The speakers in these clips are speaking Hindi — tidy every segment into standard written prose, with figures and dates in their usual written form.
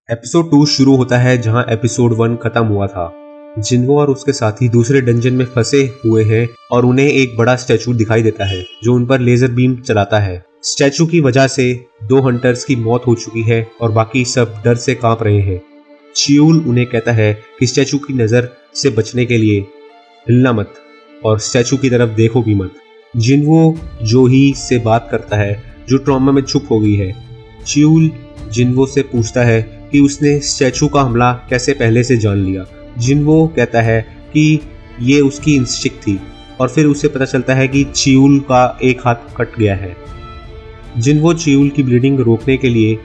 एपिसोड 2 शुरू होता है जहां एपिसोड 1 खत्म हुआ था। जिन्हो और उसके साथी दूसरे डंजन में फंसे हुए हैं और उन्हें एक बड़ा स्टैचू दिखाई देता है जो उन पर लेजर बीम चलाता है। स्टैचू की वजह से 2 हंटर्स की मौत हो चुकी है और बाकी सब डर से कांप रहे हैं। चियूल उन्हें कहता है कि स्टैचू की नजर से बचने के लिए हिलना मत और स्टैचू की तरफ देखो भी मत। जिन्हो जोही से बात करता है जो ट्रॉमा में चुप हो गई है। चियूल जिन्हो से पूछता है कि उसने स्टैचू का हमला कैसे पहले से जान लिया। जिन्हो कहता है कि ये उसकी इंस्टिंक्ट थी और फिर उसे पता चलता है कि चियूल का एक हाथ कट गया है। जिन्हो चियूल की ब्लीडिंग रोकने के लिए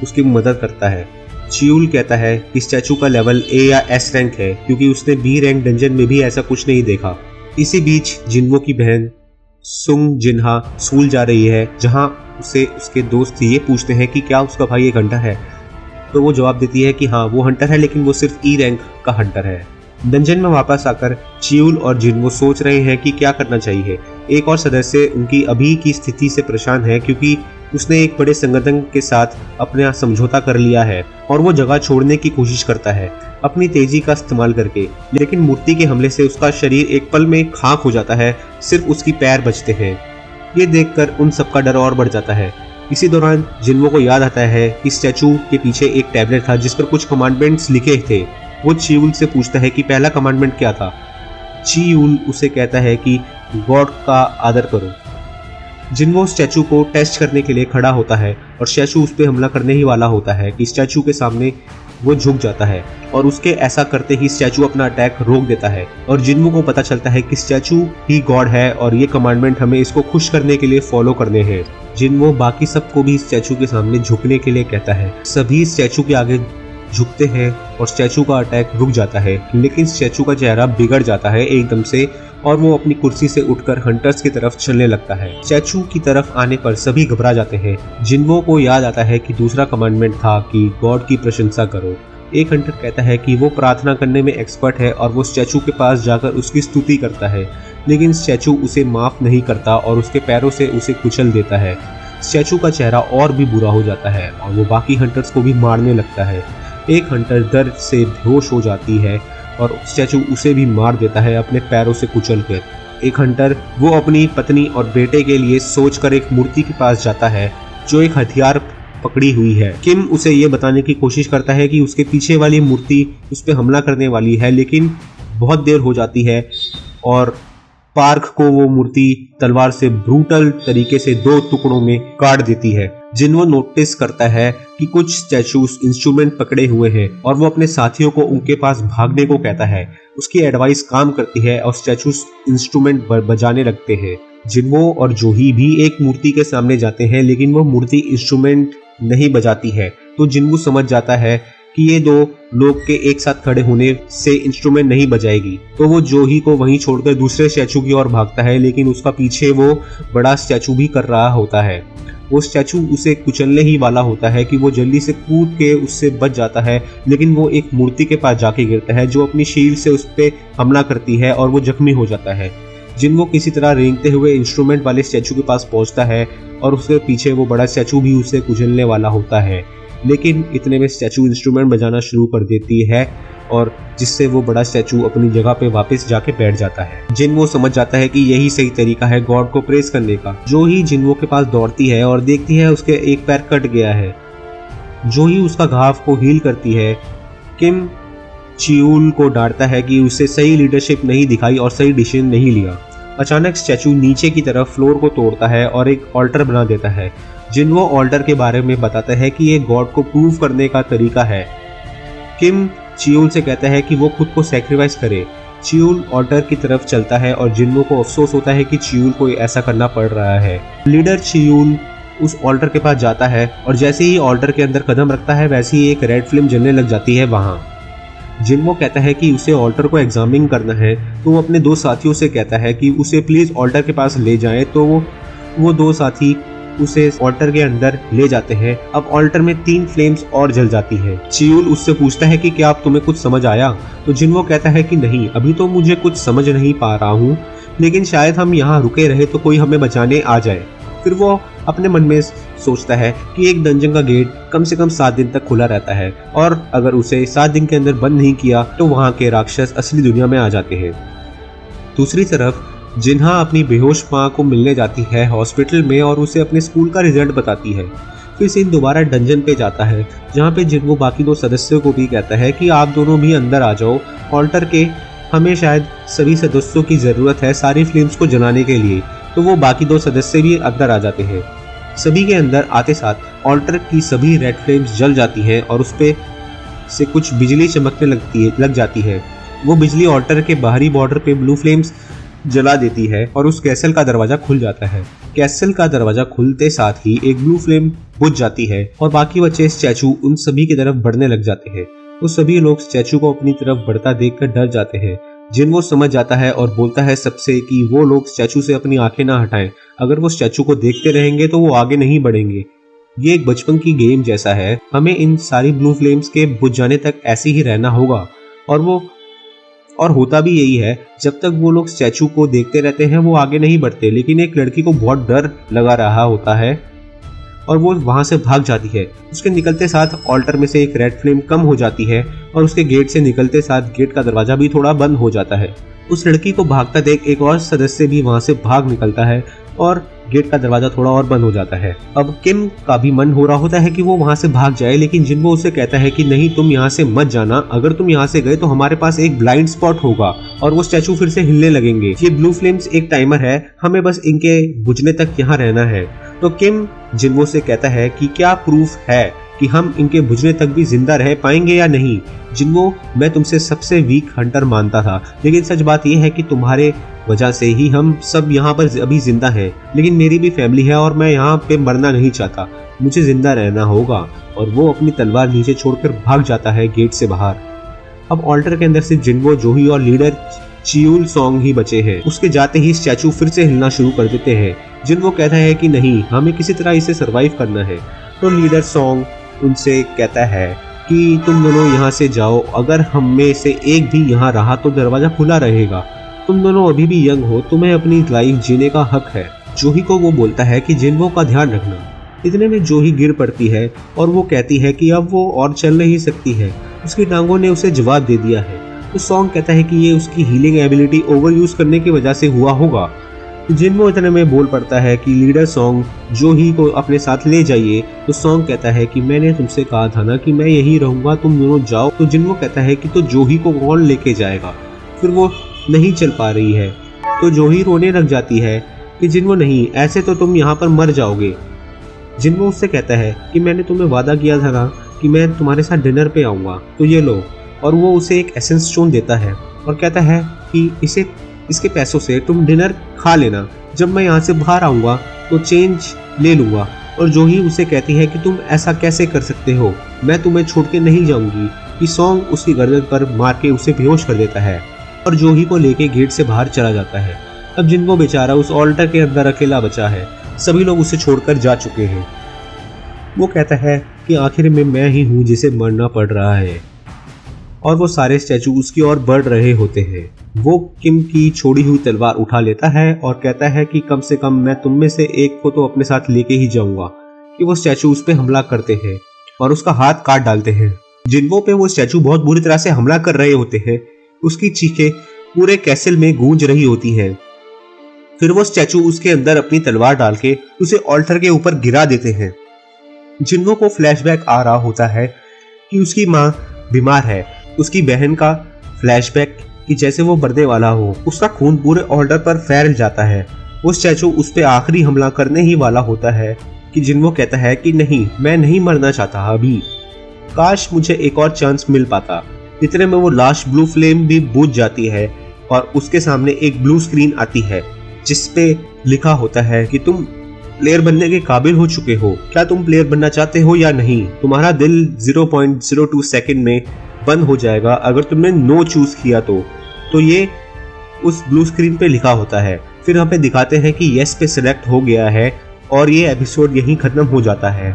उसकी मदद करता है। चियूल कहता है कि स्टैचू का लेवल ए या एस रैंक है क्योंकि उसने बी रैंक डंजन में भी ऐसा कुछ नहीं देखा। इसी बीच जिन्हो की बहन सुंग जिन्हा स्कूल जा रही है जहां उसे उसके दोस्त ये पूछते हैं कि क्या उसका भाई एक हंटर है, तो वो जवाब देती है कि हाँ वो हंटर है लेकिन वो सिर्फ ई रैंक का हंटर है। डंजन में वापस आकर चियूल और जिन्हो सोच रहे हैं कि क्या करना चाहिए। एक और सदस्य उनकी अभी की स्थिति से परेशान है क्योंकि उसने एक बड़े संगठन के साथ अपना समझौता कर लिया है और वो जगह छोड़ने की कोशिश करता है अपनी तेजी का इस्तेमाल करके, लेकिन मूर्ति के हमले से उसका शरीर एक पल में खाक हो जाता है, सिर्फ उसकी पैर बचते हैं। ये देखकर उन सबका डर और बढ़ जाता है। इसी दौरान जिन्हो को याद आता है कि स्टैचू के पीछे एक टैबलेट था जिस पर कुछ कमांडमेंट्स लिखे थे। वो चियूल से पूछता है कि पहला कमांडमेंट क्या था। चियूल उसे कहता है कि गॉड का आदर करो। जिन्हो स्टैचू को टेस्ट करने के लिए खड़ा होता है और स्टैचू उस पर हमला करने ही वाला होता है कि स्टैचू के सामने वो झुक जाता है और उसके ऐसा करते ही स्टैचू अपना अटैक रोक देता है और जिन्हो को पता चलता है कि स्टैचू ही गॉड है और ये कमांडमेंट हमें इसको खुश करने के लिए फॉलो करने हैं। जिन्हो बाकी सबको भी स्टैचू के सामने झुकने के लिए कहता है। सभी स्टैचू के आगे झुकते हैं और स्टैचू का अटैक रुक जाता है, लेकिन स्टैचू का चेहरा बिगड़ जाता है एकदम से और वो अपनी कुर्सी से उठकर हंटर्स की तरफ चलने लगता है। स्टैचू की तरफ आने पर सभी घबरा जाते हैं। जिन्हो को याद आता है कि दूसरा कमांडमेंट था कि गॉड की प्रशंसा करो। एक हंटर कहता है कि वो प्रार्थना करने में एक्सपर्ट है और वो स्टैचू के पास जाकर उसकी स्तुति करता है, लेकिन स्टैचू उसे माफ नहीं करता और उसके पैरों से उसे कुचल देता है। स्टैचू का चेहरा और भी बुरा हो जाता है और वो बाकी हंटर्स को भी मारने लगता है। एक हंटर दर्द से बेहोश हो जाती है और स्टैचू उसे भी मार देता है अपने पैरों से कुचलकर। एक हंटर वो अपनी पत्नी और बेटे के लिए सोचकर एक मूर्ति के पास जाता है जो एक हथियार पकड़ी हुई है। किम उसे ये बताने की कोशिश करता है कि उसके पीछे वाली मूर्ति उस पर हमला करने वाली है, लेकिन बहुत देर हो जाती है और पार्क को वो मूर्ति तलवार से ब्रूटल तरीके से 2 टुकड़ों में काट देती है। जिन्हो नोटिस करता है कि कुछ स्टैचूज इंस्ट्रूमेंट पकड़े हुए हैं और वो अपने साथियों को उनके पास भागने को कहता है। उसकी एडवाइस काम करती है और स्टैचूज इंस्ट्रूमेंट बजाने लगते हैं। जिन्हो और जोही भी एक मूर्ति के सामने जाते हैं, लेकिन वो मूर्ति इंस्ट्रूमेंट नहीं बजाती है, तो जिन्हो समझ जाता है कि ये 2 लोग के एक साथ खड़े होने से इंस्ट्रूमेंट नहीं बजाएगी, तो वो जोही को वहीं छोड़कर दूसरे स्टैचू की ओर भागता है, लेकिन उसका पीछे वो बड़ा स्टैचू भी कर रहा होता है। वो स्टैचू उसे कुचलने ही वाला होता है कि वो जल्दी से कूद के उससे बच जाता है, लेकिन वो एक मूर्ति के पास जाके गिरता है जो अपनी शील्ड से उस पर हमला करती है और वो जख्मी हो जाता है। जिन्हो किसी तरह रेंगते हुए इंस्ट्रूमेंट वाले स्टैचू के पास पहुंचता है और उसके पीछे वो बड़ा स्टैचू भी उसे कुचलने वाला होता है, लेकिन इतने में स्टैचू इंस्ट्रूमेंट बजाना शुरू कर देती है और जिससे वो बड़ा स्टैचू अपनी जगह पे वापस जाके बैठ जाता है। जिन्हो समझ जाता है कि यही सही तरीका है गॉड को प्रेस करने का। जो ही जिन्हो के पास दौड़ती है और देखती है उसके एक पैर कट गया है। जो ही उसका घाव को हील करती है। किम चियूल को डांटता है कि उसे सही लीडरशिप नहीं दिखाई और सही डिसीजन नहीं लिया। अचानक स्टैचू नीचे की तरफ फ्लोर को तोड़ता है और एक ऑल्टर बना देता है। जिन्हो ऑल्टर के बारे में बताता है कि ये गॉड को प्रूव करने का तरीका है। किम चियूल से कहता है कि वो खुद को सैक्रिफाइस करे। चियूल ऑल्टर की तरफ चलता है और जिन्हो को अफसोस होता है कि चियूल को ऐसा करना पड़ रहा है। लीडर चियूल उस ऑल्टर के पास जाता है और जैसे ही ऑल्टर के अंदर कदम रखता है वैसे ही एक रेड फ्लेम जलने लग जाती है वहां। जिन्हो कहता है कि उसे ऑल्टर को एग्जामिन करना है, तो वो अपने 2 साथियों से कहता है कि उसे प्लीज ऑल्टर के पास ले जाएं, तो वो 2 साथी उसे ऑल्टर के अंदर ले जाते हैं। अब ऑल्टर में 3 फ्लेम्स और जल जाती है। चियूल उससे पूछता है कि क्या अब तुम्हें कुछ समझ आया, तो जिन्हो कहता है कि नहीं, अभी तो मुझे कुछ समझ नहीं पा रहा हूँ, लेकिन शायद हम यहाँ रुके रहे तो कोई हमें बचाने आ जाए। फिर वो अपने मन में सोचता है कि एक डंजन का गेट कम से कम 7 दिन तक खुला रहता है और अगर उसे 7 दिन के अंदर बंद नहीं किया तो वहाँ के राक्षस असली दुनिया में आ जाते हैं। दूसरी तरफ जिन्हा अपनी बेहोश माँ को मिलने जाती है हॉस्पिटल में और उसे अपने स्कूल का रिजल्ट बताती है। फिर सीन दोबारा डंजन पे जाता है जहाँ पे जिन्हो बाकी 2 सदस्यों को भी कहता है कि आप दोनों भी अंदर आ जाओ ऑल्टर के, हमें शायद सभी सदस्यों की ज़रूरत है सारी फ्लेम्स को जलाने के लिए। तो वो बाकी 2 सदस्य भी अंदर आ जाते हैं। सभी के अंदर आते साथ ऑल्टर की सभी रेड फ्लेम्स जल जाती हैं और उस पे से कुछ बिजली चमकने लग जाती है। वो बिजली ऑल्टर के बाहरी बॉर्डर पे ब्लू फ्लेम्स जला देती है और उस कैसल का दरवाजा खुल जाता है। कैसल का दरवाजा खुलते साथ ही एक ब्लू फ्लेम बुझ जाती है और बाकी बचे स्टैचू उन सभी की तरफ बढ़ने लग जाते हैं। तो सभी लोग स्टैचू को अपनी तरफ बढ़ता देखकर डर जाते हैं। जिन्हो समझ जाता है और बोलता है सबसे कि वो लोग स्टैचू से अपनी आंखें ना हटाएं। अगर वो स्टैचू को देखते रहेंगे तो वो आगे नहीं बढ़ेंगे। ये एक बचपन की गेम जैसा है, हमें इन सारी ब्लू फ्लेम्स के बुझ जाने तक ऐसे ही रहना होगा। और होता भी यही है, जब तक वो लोग स्टैचू को देखते रहते हैं वो आगे नहीं बढ़ते। लेकिन एक लड़की को बहुत डर लगा रहा होता है और वो वहां से भाग जाती है। उसके निकलते साथ ऑल्टर में से एक रेड फ्लेम कम हो जाती है और उसके गेट से निकलते साथ गेट का दरवाजा भी थोड़ा बंद हो जाता है। उस लड़की को भागता देख एक और सदस्य भी वहां से भाग निकलता है और गेट का दरवाजा थोड़ा और बंद हो जाता है। अब किम का भी मन हो रहा होता है कि वो वहां से भाग जाए, लेकिन जिन्हो उसे कहता है कि नहीं, तुम यहाँ से मत जाना। अगर तुम यहाँ से गए तो हमारे पास एक ब्लाइंड स्पॉट होगा और वो स्टैचू फिर से हिलने लगेंगे। ये ब्लू फ्लेम्स एक टाइमर है, हमें बस इनके बुझने तक यहाँ रहना है। तो किम जिन्हो से कहता है कि क्या प्रूफ है कि हम इनके बुझने तक भी जिंदा रह पाएंगे या नहीं। जिन्हो, मैं तुमसे सबसे वीक हंटर मानता था, लेकिन सच बात यह है कि तुम्हारे वजह से ही हम सब यहाँ पर अभी जिंदा हैं। लेकिन मेरी भी फैमिली है और मैं यहाँ पे मरना नहीं चाहता, मुझे जिंदा रहना होगा। और वो अपनी तलवार नीचे छोड़कर भाग जाता है गेट से बाहर। अब ऑल्टर के अंदर से जिन्हो, जोही और लीडर चियूल सॉन्ग ही बचे हैं। उसके जाते ही स्टैचू फिर से हिलना शुरू कर देते हैं। जिन्हो कहता है कि नहीं, हमें किसी तरह इसे सरवाइव करना है। तो लीडर सॉन्ग उनसे कहता है कि तुम दोनों यहाँ से जाओ, अगर हम में से एक भी यहाँ रहा तो दरवाजा खुला रहेगा। तुम दोनों अभी भी यंग हो, तुम्हें अपनी लाइफ जीने का हक है। जोही को वो बोलता है कि जिन्हो का ध्यान रखना। इतने में जोही गिर पड़ती है और वो कहती है कि अब वो और चल नहीं सकती है, उसकी टांगों ने उसे जवाब दे दिया है। तो सॉन्ग कहता है कि ये उसकी हीलिंग एबिलिटी ओवर यूज करने की वजह से हुआ होगा। जिन्हो इतने में बोल पड़ता है कि लीडर सॉन्ग, जोही को अपने साथ ले जाइए। तो सॉन्ग कहता है कि मैंने तुमसे कहा था ना कि मैं यही रहूंगा, तुम दोनों जाओ। तो जिन्हो कहता है कि तो जोही को कौन लेके जाएगा। फिर वो नहीं चल पा रही है तो जोही रोने लग जाती है कि जिन्हो नहीं, ऐसे तो तुम यहाँ पर मर जाओगे। जिन्हो उससे कहता है कि मैंने तुम्हें वादा किया था ना कि मैं तुम्हारे साथ डिनर पे आऊँगा, तो ये लो। और वो उसे एक एसेंस स्टोन देता है और कहता है कि इसके पैसों से तुम डिनर खा लेना, जब मैं यहाँ से बाहर आऊँगा तो चेंज ले लूँगा। और जोही उसे कहती है कि तुम ऐसा कैसे कर सकते हो, मैं तुम्हें छोड़ के नहीं जाऊँगी। कि सॉन्ग उसकी गर्दन पर मार के उसे बेहोश कर देता है और जोही को लेके गेट से बाहर चला जाता है। अब जिन्हो बेचारा उस ऑल्टर के अंदर अकेला बचा है, सभी लोग उसे छोड़कर जा चुके हैं। वो कहता है कि आखिर में मैं ही हूँ जिसे मरना पड़ रहा है। और वो सारे स्टैचू उसकी ओर बढ़ रहे होते हैं। वो किम की छोड़ी हुई तलवार उठा लेता है और कहता है कि कम से कम मैं तुम में से एक को तो अपने साथ लेके ही जाऊंगा। कि वो स्टैचू उस पे हमला करते हैं और उसका हाथ काट डालते हैं। जिन्हो पे वो स्टैचू बहुत बुरी तरह से हमला कर रहे होते हैं। उसकी चीखें पूरे कैसल में गूंज रही होती हैं। फिर वो स्टैचू उसके अंदर अपनी तलवार डाल के उसे ऑल्टर के ऊपर गिरा देते हैं। जिन्हो को फ्लैशबैक आ रहा होता है कि उसकी माँ बीमार है। उसकी बहन का फ्लैशबैक कि जैसे वो मरने वाला हो, उसका खून पूरे ऑल्टर पर फैल जाता है। वो स्टैचू उस पे आखिरी हमला करने ही वाला होता है कि जिन्हो कहता है कि नहीं, मैं नहीं मरना चाहता अभी, काश मुझे एक और चांस मिल पाता। इतने में वो लास्ट ब्लू फ्लेम भी बुझ जाती है और उसके सामने एक ब्लू स्क्रीन आती है जिसपे लिखा होता है कि तुम प्लेयर बनने के काबिल हो चुके हो। क्या तुम प्लेयर बनना चाहते हो या नहीं? तुम्हारा दिल 0.02 सेकंड में बंद हो जाएगा अगर तुमने नो चूज किया तो ये उस ब्लू स्क्रीन पे लिखा होता है। फिर हमें दिखाते हैं कि यस पे सिलेक्ट हो गया है और ये एपिसोड यहीं खत्म हो जाता है।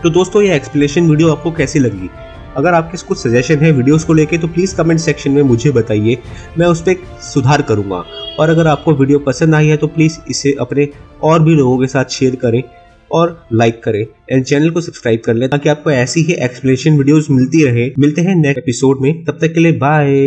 तो दोस्तों, ये एक्सप्लेनेशन वीडियो आपको कैसी लगी? अगर आपके कुछ सजेशन है वीडियोस को लेके तो प्लीज़ कमेंट सेक्शन में मुझे बताइए, मैं उस पर सुधार करूँगा। और अगर आपको वीडियो पसंद आई है तो प्लीज़ इसे अपने और भी लोगों के साथ शेयर करें और लाइक करें एंड चैनल को सब्सक्राइब कर लें ताकि आपको ऐसी ही एक्सप्लेनेशन वीडियोस मिलती रहे। मिलते हैं नेक्स्ट एपिसोड में, तब तक के लिए बाय।